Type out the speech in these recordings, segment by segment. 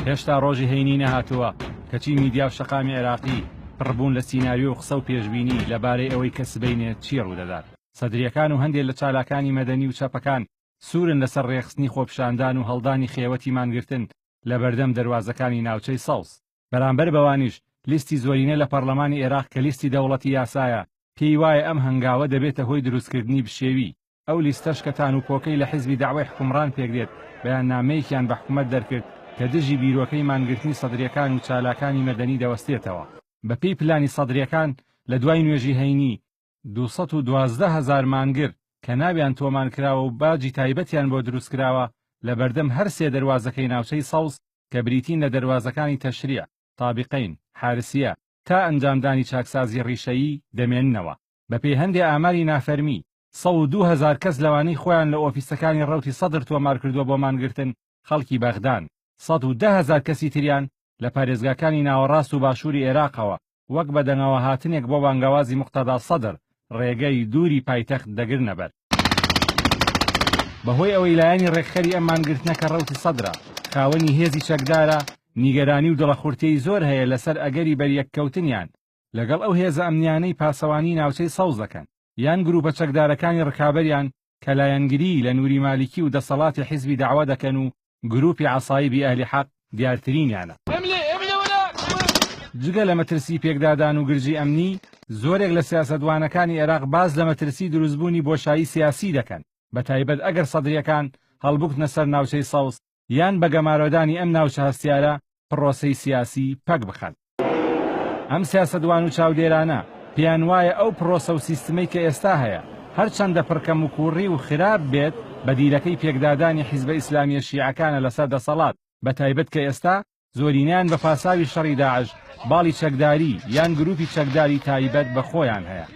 هێشتا ڕۆژی هەینی نەهاتووە کەچی میدیا و شەقامی عێراقی پڕبوون لە سیناریۆ و قسە و پێشبینی لەبارەی ئەوەی کە سبەینێت چی ڕوودەدات. سەدرریەکان و هەندێک لە چالاکانی مەدەنی و چەپەکان سوورن لەسەر ڕێخستنی خۆپشاندان و هەڵدانی خێوەتی مانگرتن لە بەردەم دەواازەکانی ناوچەی سەوز. بەرامبەر بەوانیش لیستی زۆرینە لە پەرلەمانی عێراق کە لیستی دەوڵەتی یاسایە پێی وایە ئەم هەنگاوە دەبێتە هۆی دروستکردنی بشێوی. ئەو لیستەش کەتان و پۆکەی لە حیزبی داوای حکومڕان پێکدێت بەیاننامەیەکیان بە حکوومەت دەرکرد کە دژی بیرۆکەی مانگرتنی سەدرریەکان و چالاکانی مەدەنی دەوەستێتەوە. بەپێی پلانی سەدرریەکان لە دوای نوێژی هەینی 212,000 مانگر کە ناویان تۆمان کراوە و باجی تایبەتیان بۆ دروستکراوە لە بەردەم هەر سێ دەواازەکەی ناوچەی سەوز کە بریتین لە دەواازەکانی تەشریع، تابقین، حارسیە تا ئەنجامدانی چاکسازی ڕیشەیی دەمێننەوە. بەپێی هەندێک ئاماری نافەرمی 102,000 کەس لەوانەی خۆیان لە ئۆفیسەکانی ڕەوتی سەدر تۆمار کردووە بۆ مانگرتن خەڵکی بەغدان، 110,000 کەسی تریان لە پارێزگاکانی ناوەڕاست و باشووری عێراقەوە وەک بەدەنگەوە هاتنێک بۆ بانگەوازی موقتەدا سەدر ڕێگەی دووری پایتەخت دەگرنە بەر. بەهۆی ئەوەی لایەنی ڕێکخەری ئەم مانگرتنە کە ڕەوتی سەدرە خاوەنی هێزی چەکدارە نیگەرانی و دڵەخورتەی زۆر هەیە لەسەر ئەگەری بەریەککەوتنیان لەگەڵ ئەو هێزە ئەمنیانەی پاسەوانی ناوچەی سەوز دەکەن یان گروپە چەکدارەکانی ڕکابەریان کە لایەنگری لە نووری مالیکی و دەسەڵاتی حیزبی داوا دەکەن و گروپی عەسایبی ئەهلی حەق دیارترینیانە. جگە لە مەترسی پێکدادان و گرجی ئەمنی زۆرێک لە سیاسەتوانەکانی عێراق باز لە مەترسی دروستبوونی بۆشایی سیاسی دەکەن بەتایبەت ئەگەر سەدرریەکان هەڵبووکنە سەر ناوچەی سەوز یان بە گەمارۆدانی ئەم ناوچە هەستیارە پرۆسەی سیاسی پەک بخەن. ئەم سیاسەتوان و چاودێرانە پێیان وایە ئەو پرۆسە و سیستمەی کە ئێستا هەیە هەرچەندە پڕکەم و کوڕی و خراپ بێت بە دیرەکەی پێکدادانی حیزبە ئیسلامیە شیعەکانە لەسەر دەسەڵات بەتایبەت کە ئێستا زۆرینیان بە پاساوی شەڕی داعش باڵی چەکداری یان گروپی چەکداری تایبەت بە خۆیان هەیە.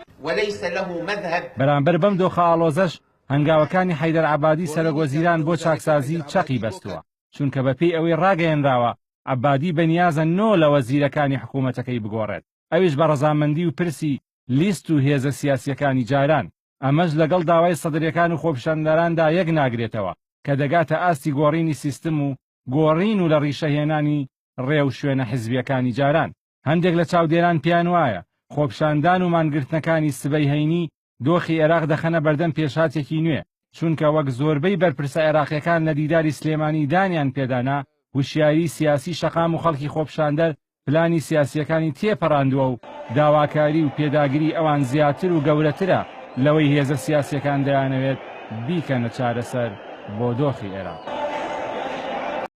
بەرامبەر بەم دۆخە ئاڵۆزەش هەنگاوەکانی حەیدەر عەبادی سەرۆکوەزیران بۆ چاکسازی چەقی بەستووە چونکە بەپێی ئەوەی ڕاگەیەنراوە عەبادی بەنیازە نۆ لە وەزیرەکانی حکوومەتەکەی بگۆڕێت ئەویش بە ڕەزامەندی و پرسی لیست و هێزە سیاسیەکانی جاران ئەمەش لەگەڵ داوای سەدرریەکان و خۆپیشاندەراندا یەک ناگرێتەوە کە دەگاتە ئاستی گۆڕینی سیستم و گۆڕین و لە ڕیشەهێنانی ڕێو شوێنە حیزبیەکانی جاران. هەندێک لە چاودێران پیان وایە خۆپیشاندان و مانگرتنەکانی سبەی هەینی دۆخی عێراق دەخەنە بەردەم پێشاتێکی نوێ چونکە وەک زۆربەی بەرپرسە عێراقیەکان لە دیداری سلێمانی دانیان پێدانا وشیاری سیاسی شەقام و خەڵکی خۆپیشاندەر پلانی سیاسیەکانی تێپەڕاندووە و داواکاری و پێداگیری ئەوان زیاتر و گەورەترە لەوەی هێزە سیاسیەکان دەیانەوێت بیکەنە چارەسەر بۆ دۆخی عێراق.